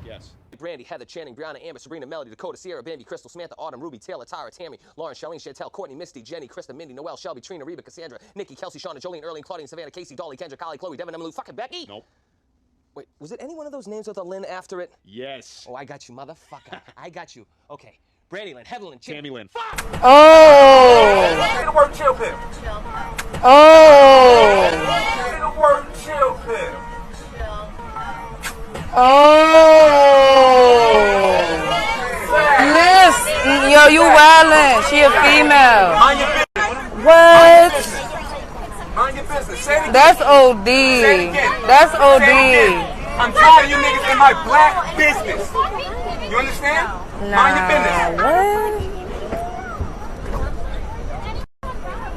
Yes. Brandy, Heather, Channing, Brianna, Amber, Sabrina, Melody, Dakota, Sierra, Bambi, Crystal, Samantha, Autumn, Ruby, Taylor, Tyra, Tammy, Lauren, Charlene, Chantel, Courtney, Misty, Jenny, Krista, Mindy, Noelle, Shelby, Trina, Reba, Cassandra, Nikki, Kelsey, Shauna, Jolene, Erling, Claudine, Savannah, Casey, Dolly, Kendra, Kylie, Chloe, Devin, Emily, fucking Becky? Nope. Wait, was it any one of those names with a Lynn after it? Yes. Oh, I got you, motherfucker. I got you. Okay. Brandy Lynn, Heather Lynn, Tammy Lynn. Fuck! Oh! Say the word chill pill. Oh! Say the word chill pill. Oh! Listen, yo, you wildin'. She a female. Mind your business. What? Mind your business. Say it again. That's OD. Say it again. That's Say it again. OD. I'm tired of you niggas in my black business. You understand? Mind your business. What?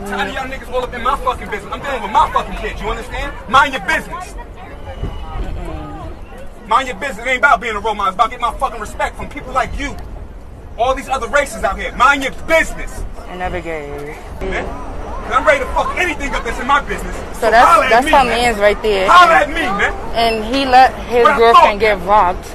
Tired of y'all niggas all up in my fucking business. I'm dealing with my fucking kids. You understand? Mind your business. Mind your business. It ain't about being a role model. It's about getting my fucking respect from people like you. All these other races out here. Mind your business. I never gave. Man. I'm ready to fuck anything up that's in my business. So that's her man's right there. Holler at me, man. And he let his What I girlfriend thought. get robbed.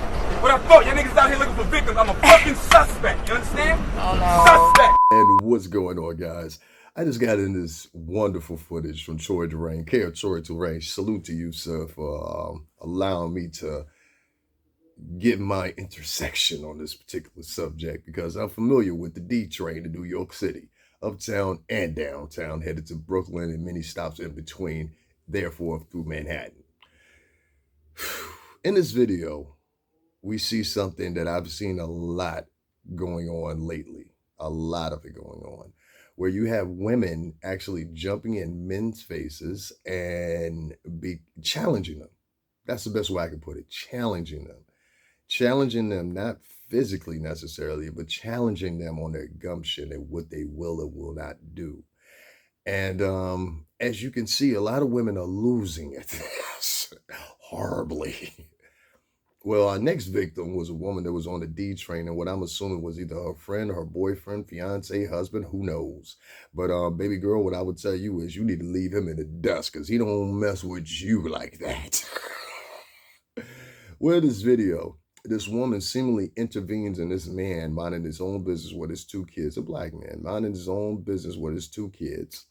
What I thought, y'all niggas out here looking for victims. I'm a fucking suspect. You understand? Oh no. Suspect. And what's going on, guys? I just got in this wonderful footage from Troy Terrain. Troy Terrain, salute to you, sir, for allowing me to give my intersection on this particular subject, because I'm familiar with the D train to New York City, uptown and downtown, headed to Brooklyn and many stops in between, therefore through Manhattan. In this video, we see something that I've seen a lot going on lately, a lot of it going on, where you have women actually jumping in men's faces and be challenging them. That's the best way I can put it, challenging them. Challenging them, not physically necessarily, but challenging them on their gumption and what they will or will not do. And as you can see, a lot of women are losing it horribly. Well, our next victim was a woman that was on the D train, and what I'm assuming was either her friend, her boyfriend, fiance, husband, who knows. But baby girl, what I would tell you is you need to leave him in the dust, because he don't mess with you like that. Well, this video, this woman seemingly intervenes in this man minding his own business with his two kids, a black man minding his own business with his two kids.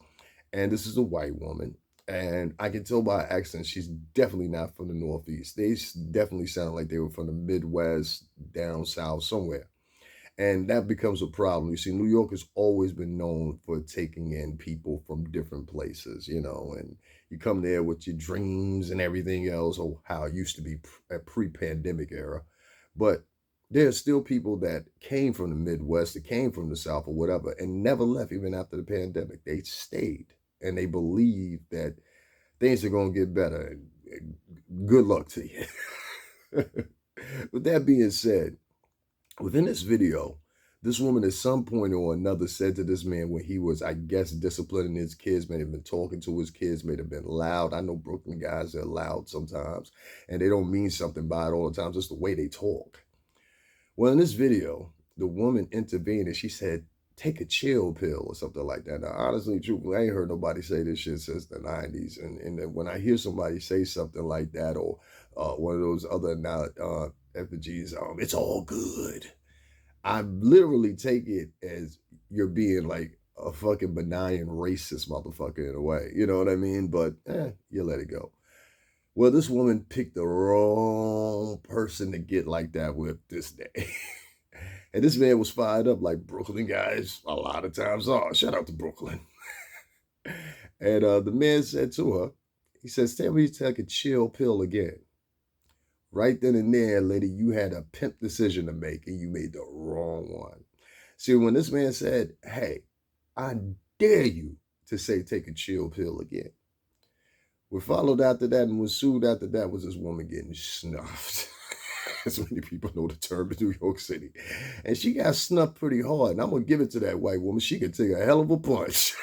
And this is a white woman. And I can tell by her accent, she's definitely not from the Northeast. They definitely sound like they were from the Midwest, down south, somewhere. And that becomes a problem. You see, New York has always been known for taking in people from different places, you know, and you come there with your dreams and everything else, or how it used to be a pre-pandemic era. But there are still people that came from the Midwest, that came from the South or whatever, and never left even after the pandemic. They stayed, and they believe that things are going to get better. Good luck to you. With that being said, within this video, this woman at some point or another said to this man when he was, I guess, disciplining his kids, may have been talking to his kids, may have been loud. I know Brooklyn guys are loud sometimes, and they don't mean something by it all the time, just the way they talk. Well, in this video, the woman intervened and she said, take a chill pill or something like that. Now, honestly, truthfully, I ain't heard nobody say this shit since the 90s. And when I hear somebody say something like that, or one of those other effigies, it's all good, I literally take it as you're being like a fucking benign racist motherfucker in a way. You know what I mean? But you let it go. Well, this woman picked the wrong person to get like that with this day. And this man was fired up like Brooklyn guys a lot of times are. Shout out to Brooklyn. And the man said to her, he says, tell me to take a chill pill again. Right then and there, lady, you had a pimp decision to make, and you made the wrong one. See, when this man said, hey, I dare you to say take a chill pill again, what followed after that and was sued after that was this woman getting snuffed. As many people know the term in New York City. And she got snuffed pretty hard. And I'm going to give it to that white woman. She could take a hell of a punch.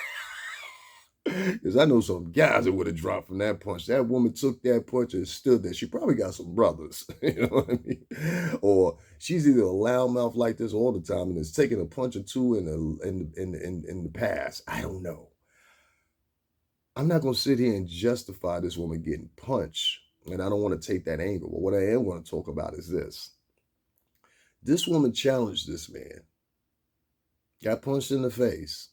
Because I know some guys that would have dropped from that punch. That woman took that punch and stood there. She probably got some brothers. You know what I mean? Or she's either a loudmouth like this all the time and is taking a punch or two in the past. I don't know. I'm not going to sit here and justify this woman getting punched. And I don't want to take that angle. But what I am going to talk about is this. This woman challenged this man, got punched in the face.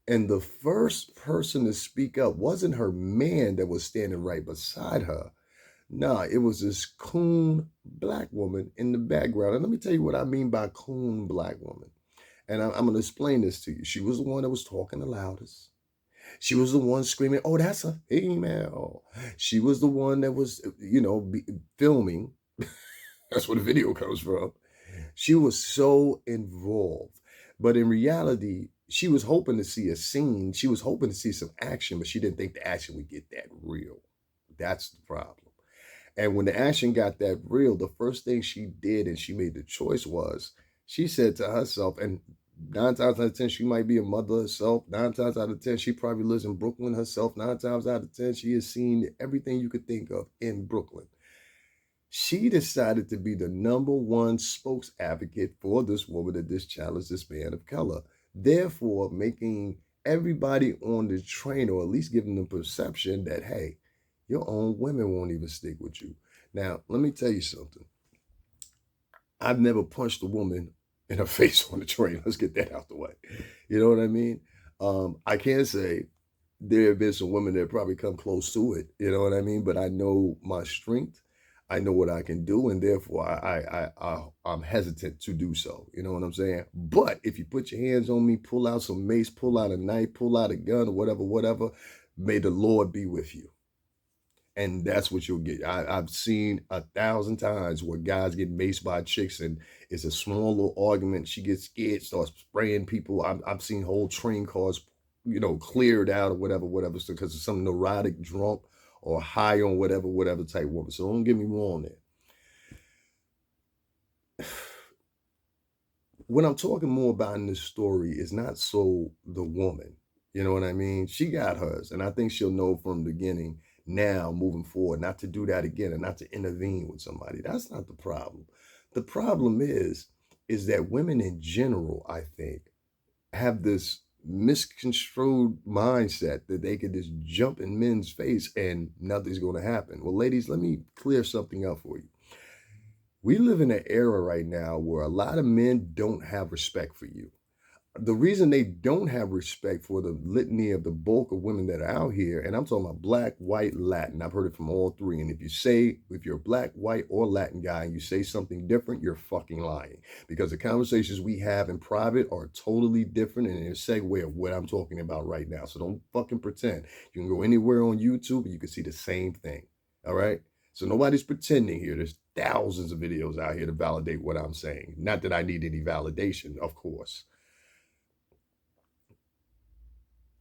And the first person to speak up wasn't her man that was standing right beside her. Nah, it was this coon black woman in the background. And let me tell you what I mean by coon black woman. And I'm going to explain this to you. She was the one that was talking the loudest. She was the one screaming, oh, that's a female. She was the one that was, filming. That's where the video comes from. She was so involved. But in reality, she was hoping to see a scene. She was hoping to see some action, but she didn't think the action would get that real. That's the problem. And when the action got that real, the first thing she did, and she made the choice, was she said to herself, and 9 times out of 10, she might be a mother herself. 9 times out of 10, she probably lives in Brooklyn herself. 9 times out of 10, she has seen everything you could think of in Brooklyn. She decided to be the #1 spokes advocate for this woman that just challenged this man of color, therefore making everybody on the train, or at least giving them perception that, hey, your own women won't even stick with you. Now, let me tell you something. I've never punched a woman in her face on the train. Let's get that out the way. You know what I mean? I can't say there have been some women that probably come close to it. You know what I mean? But I know my strength. I know what I can do, and therefore I'm hesitant to do so. You know what I'm saying? But if you put your hands on me, pull out some mace, pull out a knife, pull out a gun, or whatever, may the Lord be with you. And that's what you'll get. I've seen 1,000 times where guys get maced by chicks, and it's a small little argument. She gets scared, starts spraying people. I've seen whole train cars, cleared out or whatever, so because of some neurotic drunk or high on whatever type woman. So don't get me wrong there. What I'm talking more about in this story is not so the woman. You know what I mean? She got hers, and I think she'll know from the beginning, now moving forward, not to do that again and not to intervene with somebody. That's not the problem. The problem is that women in general, I think, have this misconstrued mindset that they could just jump in men's face and nothing's going to happen. Well, ladies, let me clear something up for you. We live in an era right now where a lot of men don't have respect for you. The reason they don't have respect for the litany of the bulk of women that are out here, and I'm talking about black, white, Latin. I've heard it from all three. And if you're a black, white, or Latin guy and you say something different, you're fucking lying. Because the conversations we have in private are totally different and in a segue of what I'm talking about right now. So don't fucking pretend. You can go anywhere on YouTube and you can see the same thing. All right? So nobody's pretending here. There's thousands of videos out here to validate what I'm saying. Not that I need any validation, of course.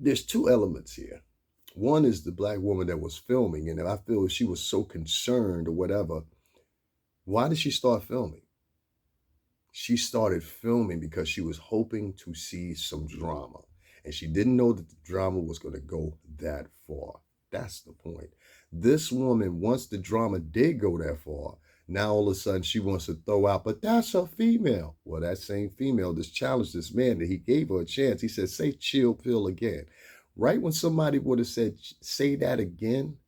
There's two elements here. One is the black woman that was filming, and I feel if she was so concerned or whatever, why did she start filming? She started filming because she was hoping to see some drama, and she didn't know that the drama was going to go that far. That's the point. This woman, once the drama did go that far, now all of a sudden she wants to throw out, but that's a female. Well, that same female just challenged this man that he gave her a chance. He said, say chill pill again. Right when somebody would have said, say that again,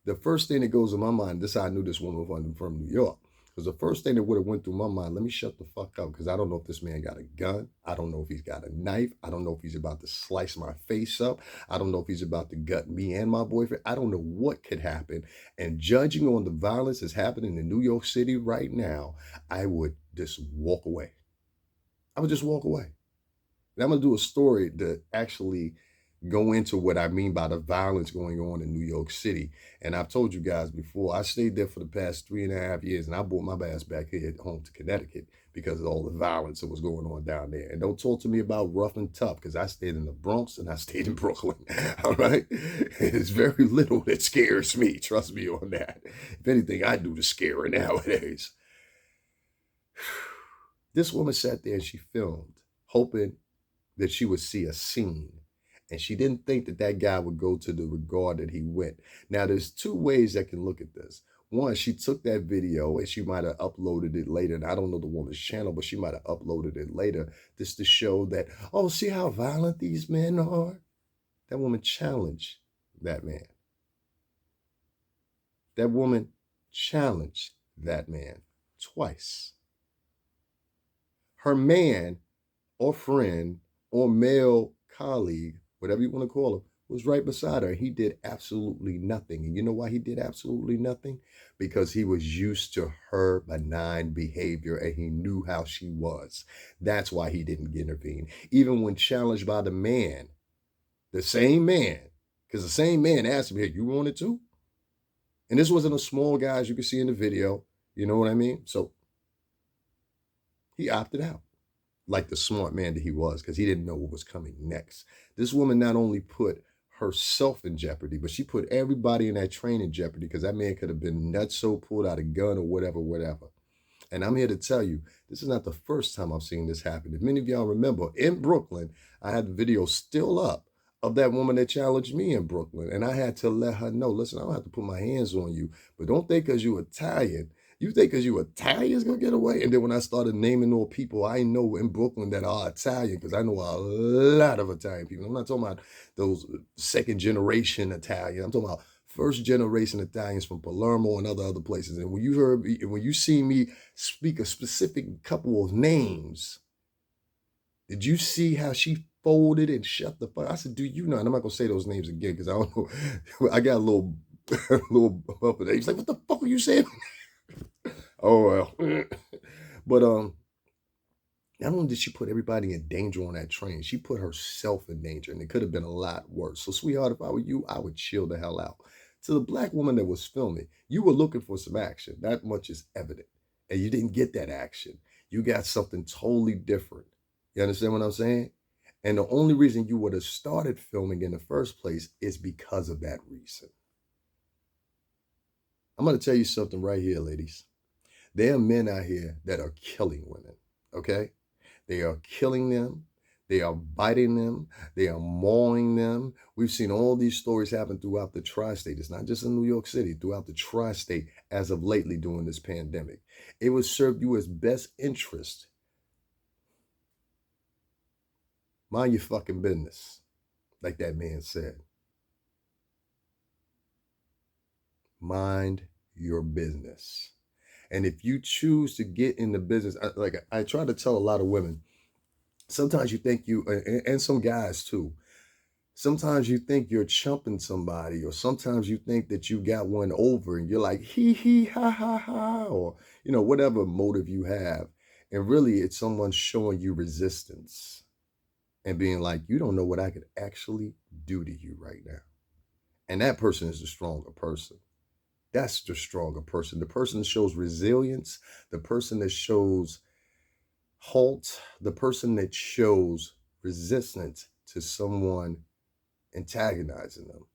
the first thing that goes in my mind, this I knew this woman was from New York, because the first thing that would have went through my mind, let me shut the fuck up, because I don't know if this man got a gun. I don't know if he's got a knife. I don't know if he's about to slice my face up. I don't know if he's about to gut me and my boyfriend. I don't know what could happen. And judging on the violence that's happening in New York City right now, I would just walk away. I would just walk away. And I'm going to do a story to actually go into what I mean by the violence going on in New York City. And I've told you guys before, I stayed there for the past 3.5 years, and I brought my ass back here at home to Connecticut because of all the violence that was going on down there. And don't talk to me about rough and tough, because I stayed in the Bronx and I stayed in Brooklyn. All right? It's very little that scares me. Trust me on that. If anything, I do the scaring nowadays. This woman sat there and she filmed, hoping that she would see a scene. And she didn't think that that guy would go to the regard that he went. Now, there's two ways that can look at this. One, she took that video and she might have uploaded it later. And I don't know the woman's channel, but she might have uploaded it later just to show that, oh, see how violent these men are? That woman challenged that man. That woman challenged that man twice. her man or friend or male colleague, whatever you want to call him, was right beside her. He did absolutely nothing. And you know why he did absolutely nothing? Because he was used to her benign behavior and he knew how she was. That's why he didn't intervene. Even when challenged by the man, the same man, because the same man asked him, hey, you want it too? And this wasn't a small guy, as you can see in the video. You know what I mean? So he opted out, like the smart man that he was, because he didn't know what was coming next. This woman not only put herself in jeopardy, but she put everybody in that train in jeopardy, because that man could have been nutso, pulled out a gun or whatever. And I'm here to tell you, this is not the first time I've seen this happen. If many of y'all remember, in Brooklyn, I had the video still up of that woman that challenged me in Brooklyn. And I had to let her know, listen, I don't have to put my hands on you, but don't think because you're Italian, you think because you're Italian is going to get away? And then when I started naming all people I know in Brooklyn that are Italian, because I know a lot of Italian people. I'm not talking about those second generation Italian. I'm talking about first generation Italians from Palermo and other places. And when you see me speak a specific couple of names, did you see how she folded and shut the fuck? I said, do you know? And I'm not going to say those names again because I don't know. I got a little bump of that. He's like, what the fuck are you saying? Oh, well. But not only did she put everybody in danger on that train, she put herself in danger, and it could have been a lot worse. So, sweetheart, if I were you, I would chill the hell out. To the black woman that was filming, you were looking for some action. That much is evident. And you didn't get that action. You got something totally different. You understand what I'm saying? And the only reason you would have started filming in the first place is because of that reason. I'm going to tell you something right here, ladies. There are men out here that are killing women, okay? They are killing them. They are biting them. They are mauling them. We've seen all these stories happen throughout the tri-state. It's not just in New York City, throughout the tri-state as of lately during this pandemic. It would serve you as best interest. Mind your fucking business, like that man said. Mind your business. And if you choose to get in the business, like I try to tell a lot of women, sometimes you think and some guys too, sometimes you think you're chumping somebody, or sometimes you think that you got one over and you're like, hee, ha, ha, ha, or, whatever motive you have. And really it's someone showing you resistance and being like, you don't know what I could actually do to you right now. And that person is the stronger person. That's the stronger person. The person that shows resilience, the person that shows halt, the person that shows resistance to someone antagonizing them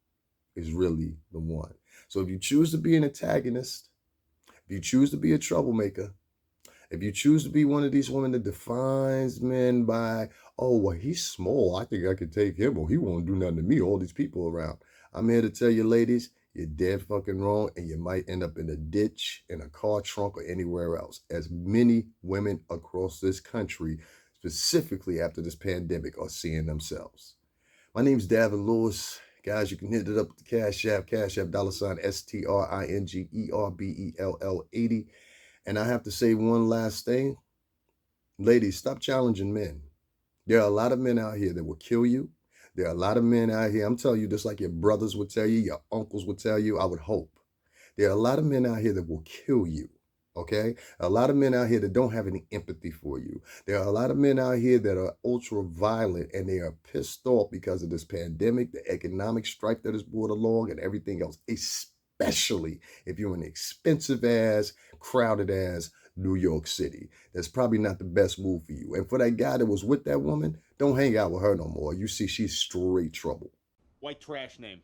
is really the one. So if you choose to be an antagonist, if you choose to be a troublemaker, if you choose to be one of these women that defines men by, oh, well, he's small, I think I could take him, or he won't do nothing to me, all these people around. I'm here to tell you, ladies, you're dead fucking wrong, and you might end up in a ditch, in a car trunk, or anywhere else. As many women across this country, specifically after this pandemic, are seeing themselves. My name's Davin Lewis. Guys, you can hit it up with the Cash App, $STRINGERBELL80. And I have to say one last thing. Ladies, stop challenging men. There are a lot of men out here that will kill you. There are a lot of men out here, I'm telling you, just like your brothers would tell you, your uncles would tell you, I would hope. There are a lot of men out here that will kill you, okay? A lot of men out here that don't have any empathy for you. There are a lot of men out here that are ultra violent, and they are pissed off because of this pandemic, the economic strife that is brought along, and everything else, especially if you're in an expensive ass, crowded ass New York City. That's probably not the best move for you. And for that guy that was with that woman, don't hang out with her no more. You see, she's straight trouble. White trash name.